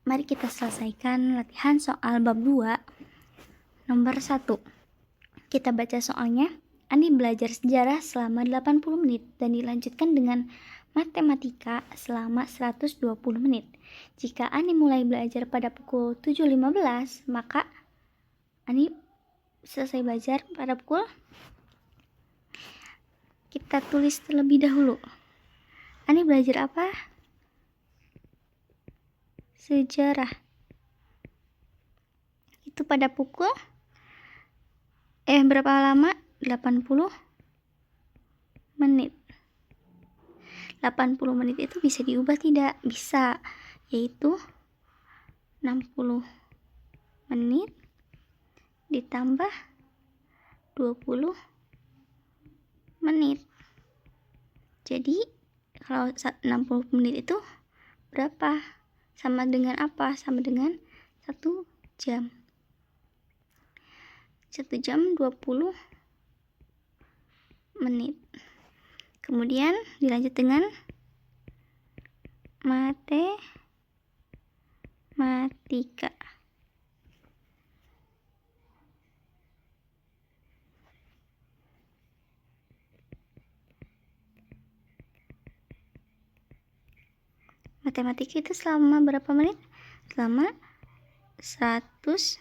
Mari kita selesaikan latihan soal bab 2 nomor 1. Kita baca soalnya. Ani belajar sejarah selama 80 menit dan dilanjutkan dengan matematika selama 120 menit. Jika Ani mulai belajar pada pukul 7.15, maka Ani selesai belajar pada pukul. Kita tulis terlebih dahulu. Ani belajar apa? Sejarah. Itu pada pukul berapa lama? 80 menit. 80 menit itu bisa diubah tidak? Bisa, yaitu 60 menit ditambah 20 menit. Jadi kalau 60 menit itu berapa? Sama dengan apa? Sama dengan 1 jam. 1 jam 20 menit. Kemudian dilanjut dengan matematika. Matematika itu selama berapa menit? Selama 120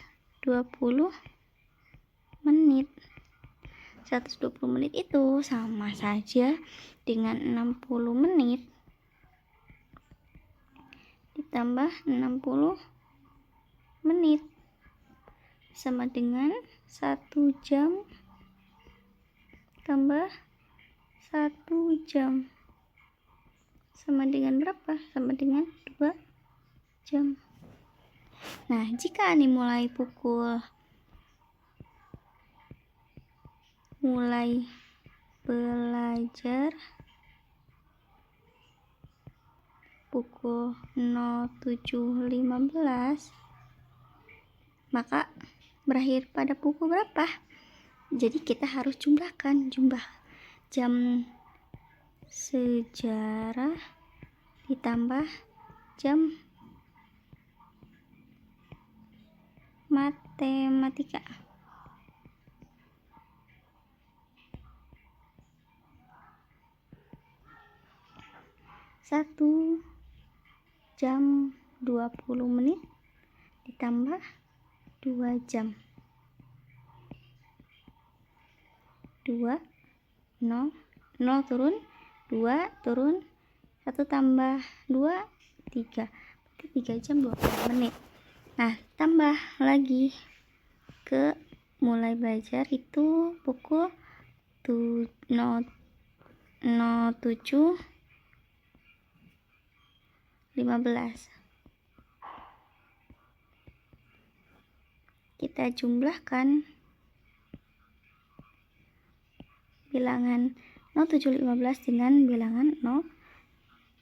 menit. 120 menit itu sama saja dengan 60 menit ditambah 60 menit sama dengan 1 jam tambah 1 jam sama dengan berapa? Sama dengan 2 jam. Nah, jika Ani mulai belajar pukul 07.15, maka berakhir pada pukul berapa? Jadi kita harus jumlah jam sejarah ditambah jam matematika. Satu jam 20 menit ditambah 2 jam. 2, 0, 0 turun, 2 turun, 1 tambah 2, 3. Berarti 3 jam 20 menit. Nah, tambah lagi ke mulai belajar itu pukul 07.15. Kita jumlahkan bilangan 07.15 dengan bilangan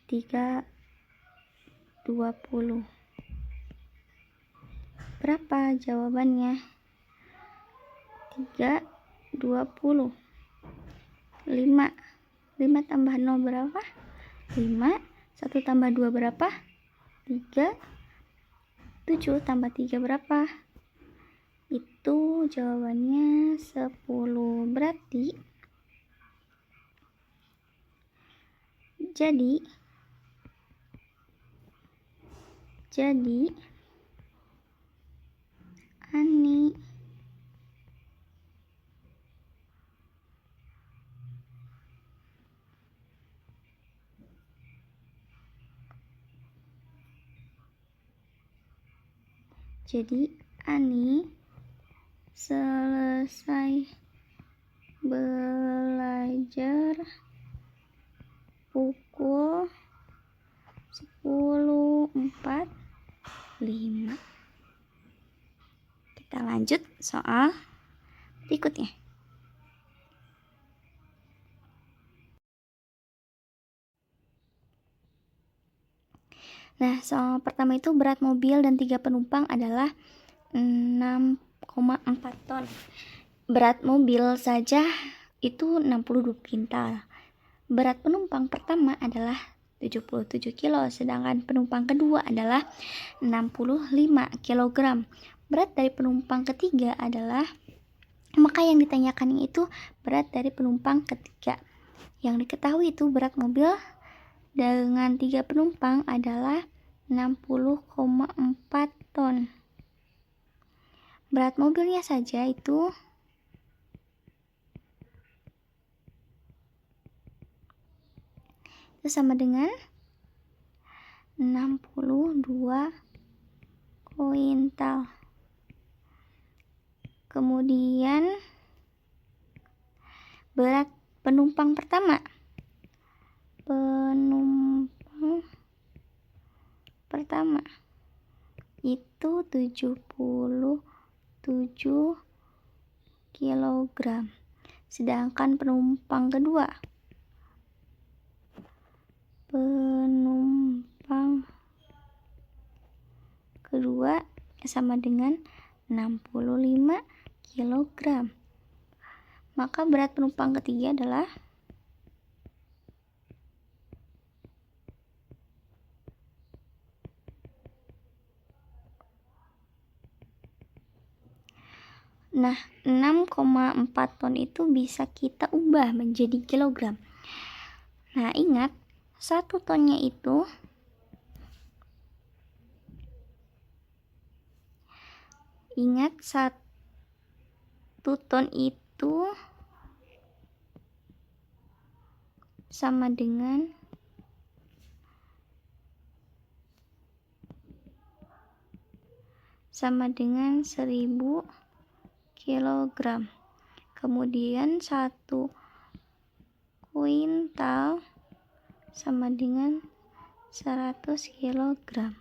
03.20. Berapa jawabannya? 3.20. 5 tambah 0 berapa? 5. 1 tambah 2 berapa? 3. 7 tambah 3 berapa? Itu jawabannya 10. Berarti jadi Ani selesai belajar pukul 10.45. Kita lanjut soal berikutnya. Nah, soal pertama itu berat mobil dan 3 penumpang adalah 6,4 ton. Berat mobil saja itu 62 kintal. Berat penumpang pertama adalah 77 kilo, sedangkan penumpang kedua adalah 65 kg. Berat dari penumpang ketiga adalah, maka yang ditanyakan itu berat dari penumpang ketiga. Yang diketahui itu berat mobil dengan 3 penumpang adalah 60,4 ton. Berat mobilnya saja itu sama dengan 62 kuintal. Kemudian berat penumpang pertama. Penumpang pertama itu 77 kg. Sedangkan penumpang kedua sama dengan 65 kg. Maka berat penumpang ketiga adalah Nah, 6,4 ton itu bisa kita ubah menjadi kilogram. Nah, ingat, 1 tonnya itu sama dengan 1000 kilogram. Kemudian 1 kuintal sama dengan 100 kilogram.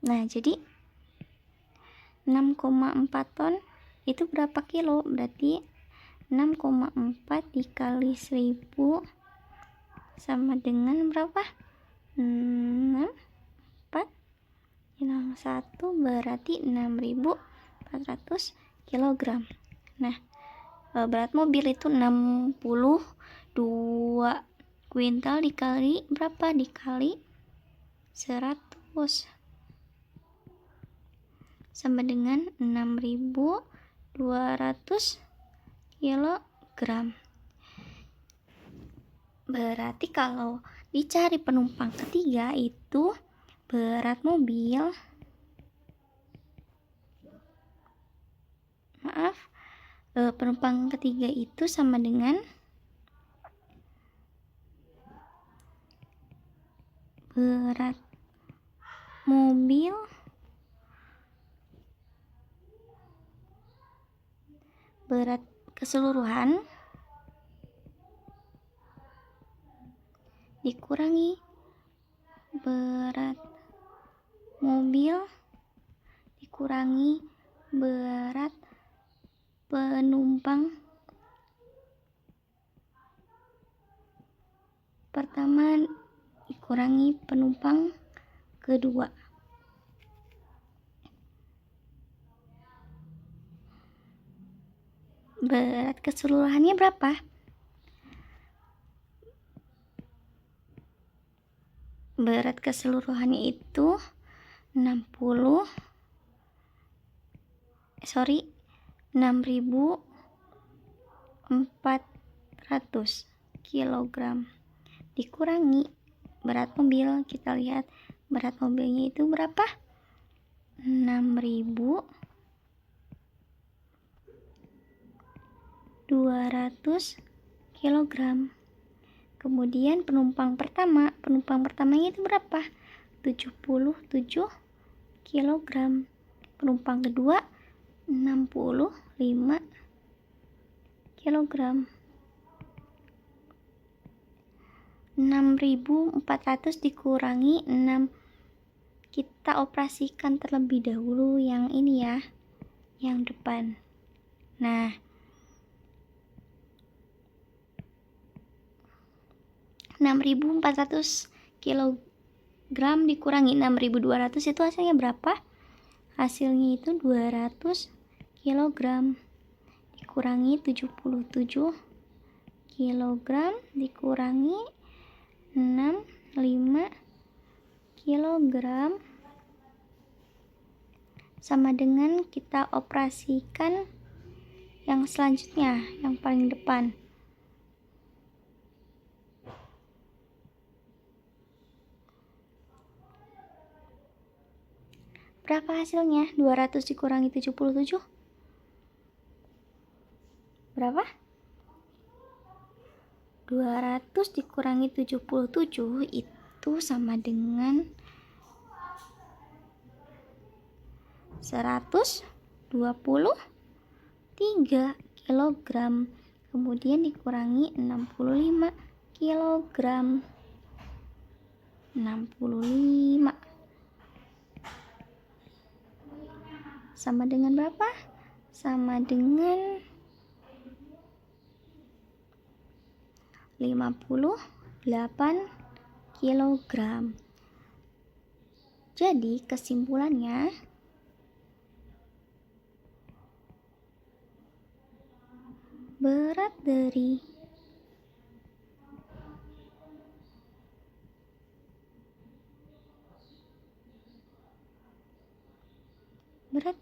Nah, jadi 6,4 ton itu berapa kilo? Berarti 6,4 dikali 1000 sama dengan berapa? 4 hilang 1 berarti 6400 kg. Nah, berat mobil itu 62 kuintal dikali berapa? Dikali 100 sama dengan 6200 kg. Berarti kalau dicari penumpang ketiga itu berat mobil, penumpang ketiga itu sama dengan berat mobil berat keseluruhan dikurangi berat mobil dikurangi berat penumpang pertama dikurangi penumpang kedua. Berat keseluruhannya berapa? Berat keseluruhannya itu 6400 kg dikurangi berat mobil. Kita lihat berat mobilnya itu berapa? 6200 kg. Kemudian penumpang pertamanya itu berapa? 77 kg. Penumpang kedua 65 kg. 6400 dikurangi 6. Kita operasikan terlebih dahulu yang ini ya, yang depan. Nah, 6400 kg dikurangi 6200 itu hasilnya berapa? Hasilnya itu 200 kg. dikurangi 77 kilogram dikurangi 65 kilogram sama dengan kita operasikan yang selanjutnya, yang paling depan. Berapa hasilnya? 200 dikurangi 77. Berapa? 200 dikurangi 77 itu sama dengan 123 kilogram. Kemudian dikurangi 65 kilogram. 65 sama dengan berapa? Sama dengan 58 kilogram. Jadi kesimpulannya berat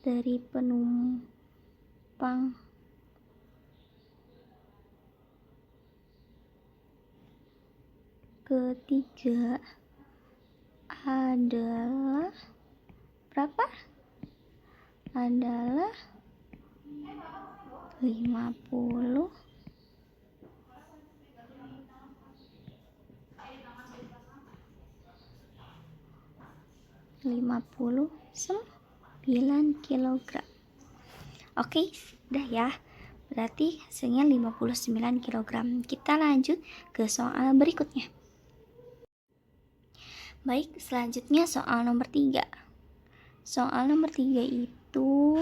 dari penumpang ketiga adalah berapa? Adalah 59 kilogram. Oke, udah ya. Berarti hasilnya 59 kilogram. Kita lanjut ke soal berikutnya. Baik, selanjutnya soal nomor 3. Soal nomor 3 itu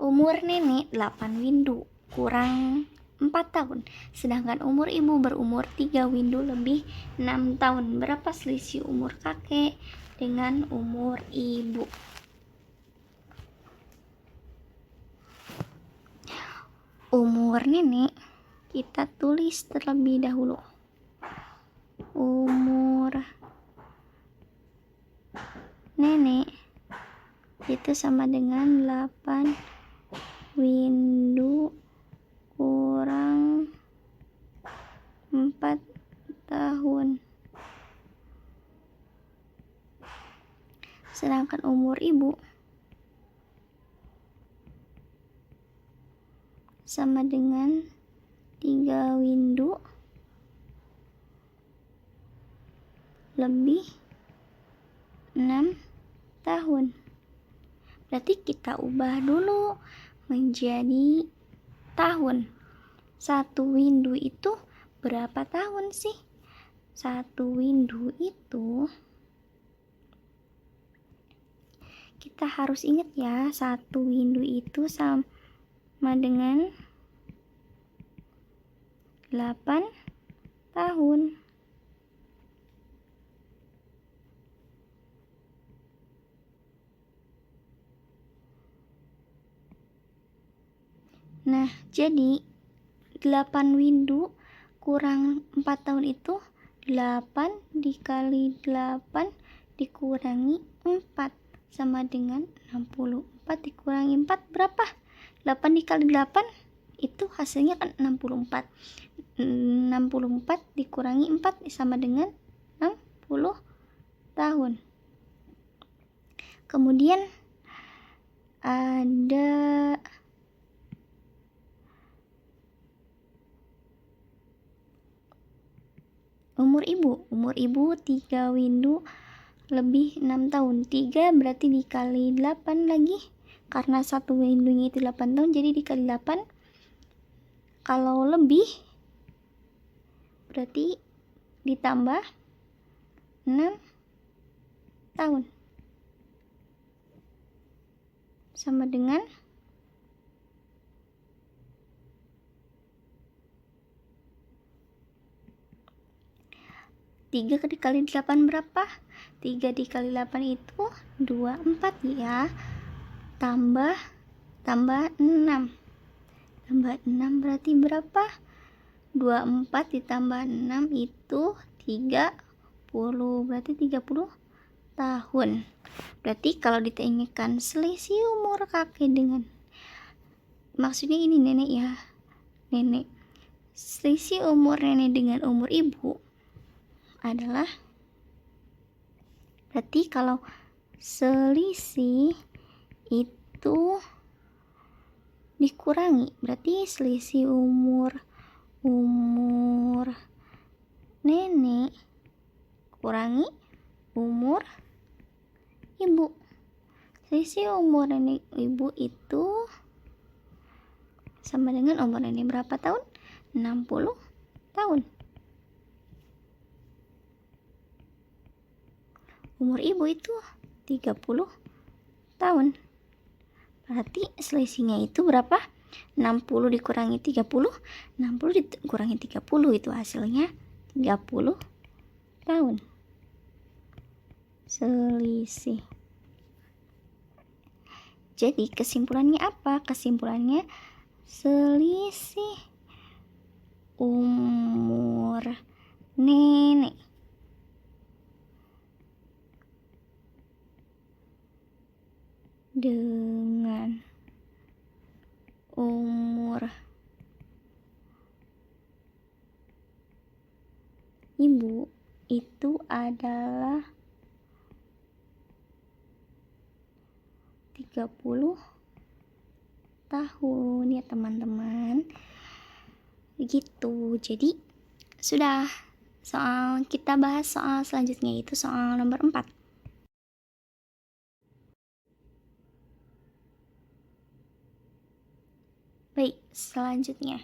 umur nenek 8 windu kurang 4 tahun, sedangkan umur ibu berumur 3 windu lebih 6 tahun. Berapa selisih umur kakek dengan umur ibu? Umur nenek kita tulis terlebih dahulu. Umur nenek itu sama dengan 8 windu kurang 4 tahun. Sedangkan umur ibu sama dengan 3 windu lebih 6 tahun. Berarti kita ubah dulu menjadi tahun. 1 windu itu berapa tahun sih? 1 windu itu kita harus ingat ya, 1 windu itu sama dengan 8 tahun. Nah, jadi 8 windu kurang 4 tahun itu 8 dikali 8 dikurangi 4 sama dengan 64 dikurangi 4 berapa? 8 dikali 8 itu hasilnya kan 64. 64 dikurangi 4 sama dengan 60 tahun. Kemudian ada umur ibu 3 windu lebih 6 tahun. 3 berarti dikali 8 lagi, karena 1 windunya itu 8 tahun, jadi dikali 8. Kalau lebih berarti ditambah 6 tahun sama dengan 3 dikali 8 berapa? 3 dikali 8 itu 24 ya. Tambah tambah 6. Tambah 6 berarti berapa? 24 ditambah 6 itu 30. Berarti 30 tahun. Berarti kalau ditanyakan selisih umur kakek dengan, maksudnya ini nenek ya, nenek, selisih umur nenek dengan umur ibu adalah, berarti kalau selisih itu dikurangi, berarti selisih umur nenek kurangi umur ibu. Selisih umur nenek ibu itu sama dengan umur nenek berapa tahun? 60 tahun. Umur ibu itu 30 tahun. Berarti selisihnya itu berapa? 60 dikurangi 30. 60 dikurangi 30 itu hasilnya 30 tahun. Selisih. Jadi kesimpulannya apa? Kesimpulannya selisih umur nenek dengan umur ibu itu adalah 30 tahun ya teman-teman. Begitu. Jadi sudah, kita bahas soal selanjutnya, itu soal nomor 4. Baik, selanjutnya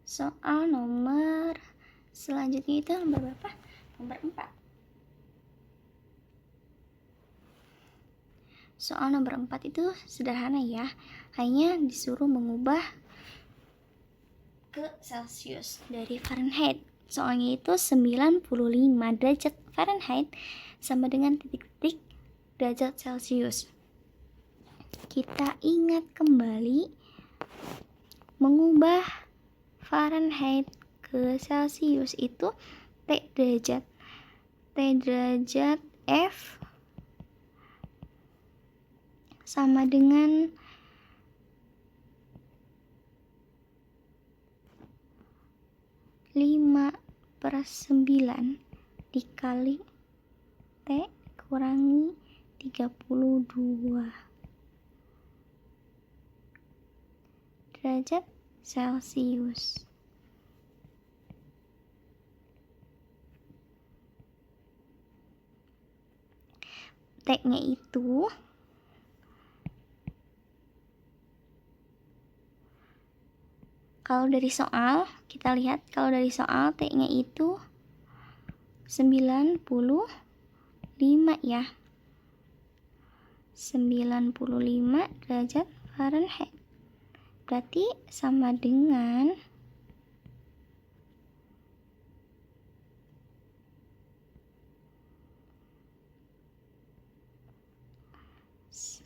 soal nomor selanjutnya itu nomor berapa? Nomor 4. Soal nomor 4 itu sederhana ya, hanya disuruh mengubah ke Celsius dari Fahrenheit. Soalnya itu 95 derajat Fahrenheit sama dengan titik-titik derajat Celsius. Kita ingat kembali, mengubah Fahrenheit ke Celsius itu T derajat F sama dengan 5/9 dikali T kurangi 32 derajat Celsius. T-nya itu kalau dari soal, kita lihat kalau dari soal T-nya itu 95 ya. 95 derajat Fahrenheit. Berarti sama dengan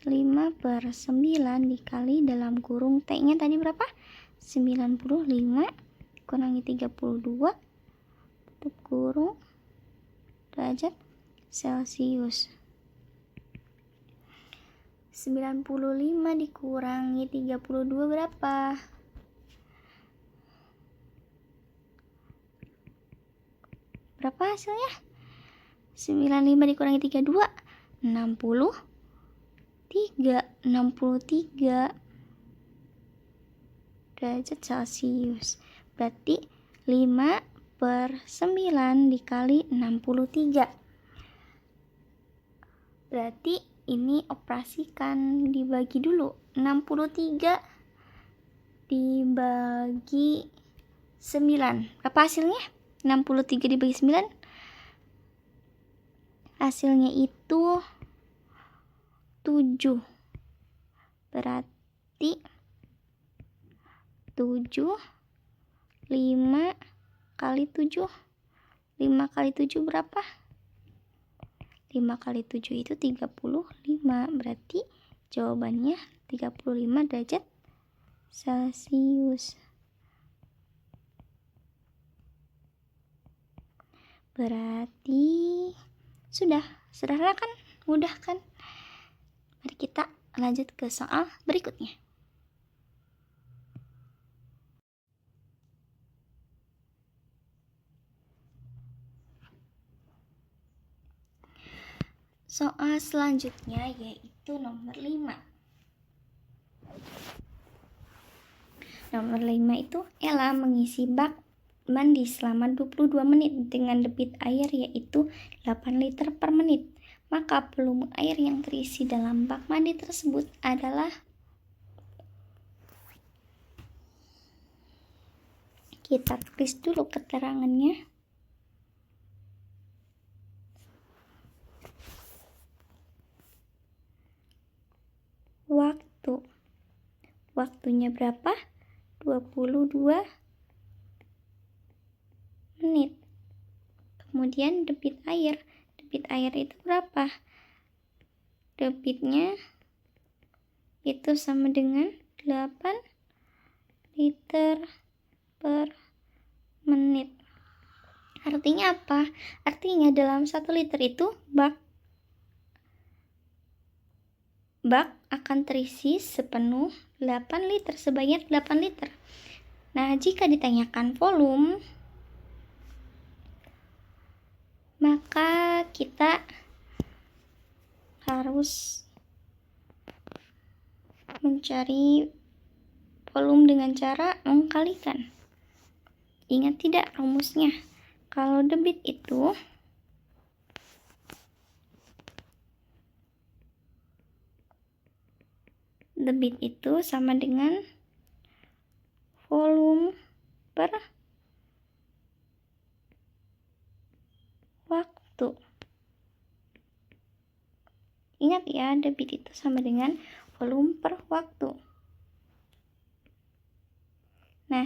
5/9 dikali dalam kurung T-nya tadi berapa? 95 kurangi 32 tutup kurung derajat Celsius. 95 dikurangi 32 berapa? Berapa hasilnya? 95 dikurangi 32 63 derajat Celsius. Berarti 5/9 dikali 63. Berarti ini operasikan, dibagi dulu. 63 dibagi 9. Berapa hasilnya? 63 dibagi 9. Hasilnya itu 7. Berarti 7 5 kali 7. 5 kali 7 berapa? 5 kali 7 itu 35. Berarti Jawabannya 35 derajat Celcius. Berarti sudah, sederhana kan? Mudah kan? Mari kita lanjut ke soal berikutnya. Soal selanjutnya yaitu nomor 5. Nomor 5 itu Ella mengisi bak mandi selama 22 menit dengan debit air yaitu 8 liter per menit. Maka volume air yang terisi dalam bak mandi tersebut adalah, kita tulis dulu keterangannya. Waktunya berapa? 22 menit. Kemudian debit air itu berapa? Debitnya itu sama dengan 8 liter per menit. Artinya apa? Artinya dalam 1 liter itu bak akan terisi sepenuh 8 liter, sebanyak 8 liter. Nah, jika ditanyakan volume, maka kita harus mencari volume dengan cara mengkalikan. Ingat tidak rumusnya? Kalau debit itu sama dengan volume per waktu. Ingat ya, debit itu sama dengan volume per waktu. Nah,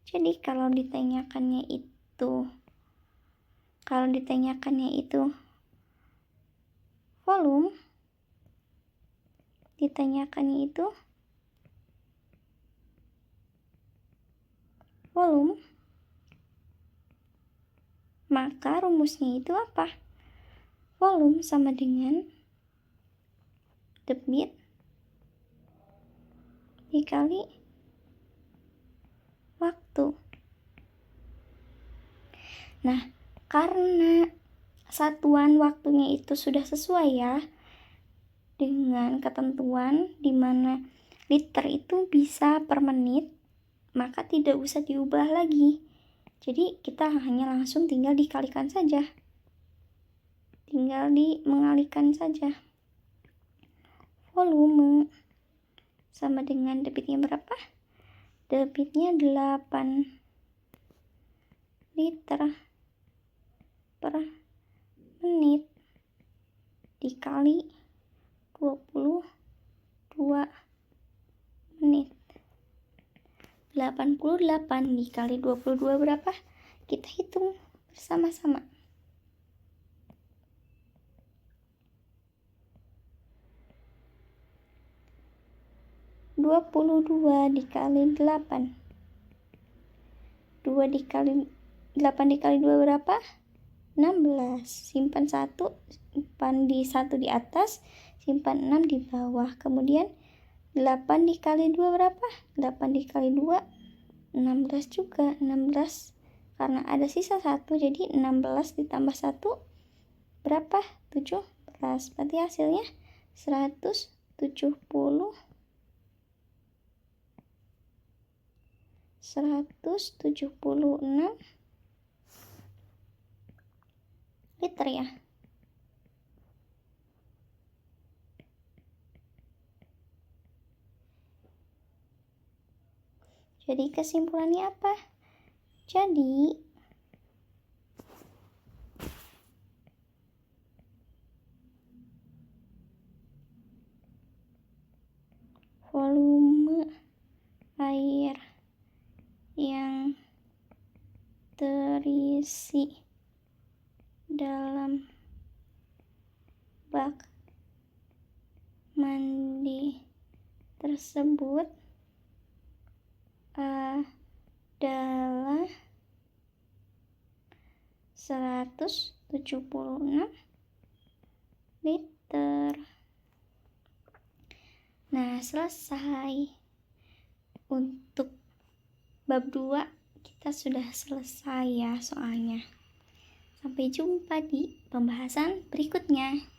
jadi kalau ditanyakannya itu volume, maka rumusnya itu apa? Volume sama dengan debit dikali waktu. Nah, karena satuan waktunya itu sudah sesuai ya dengan ketentuan di mana liter itu bisa per menit, maka tidak usah diubah lagi. Jadi kita hanya langsung tinggal dikalikan saja. Mengalihkan saja. Volume sama dengan debitnya berapa? Debitnya 8 liter per menit dikali 22 menit. 88 dikali 22 berapa? Kita hitung bersama-sama. dikali 8. 8 dikali 2 berapa? 16. Simpan 1, simpan di 1 di atas, simpan 6 di bawah. Kemudian 8 dikali 2 berapa? 8 dikali 2 16 juga. 16 karena ada sisa 1, jadi 16 ditambah 1 berapa? 17. Berarti hasilnya 176 liter ya. Jadi kesimpulannya apa? Jadi volume air yang terisi dalam bak mandi mandi tersebut adalah 176 liter. Nah, selesai. Untuk bab 2 kita sudah selesai ya soalnya. Sampai jumpa di pembahasan berikutnya.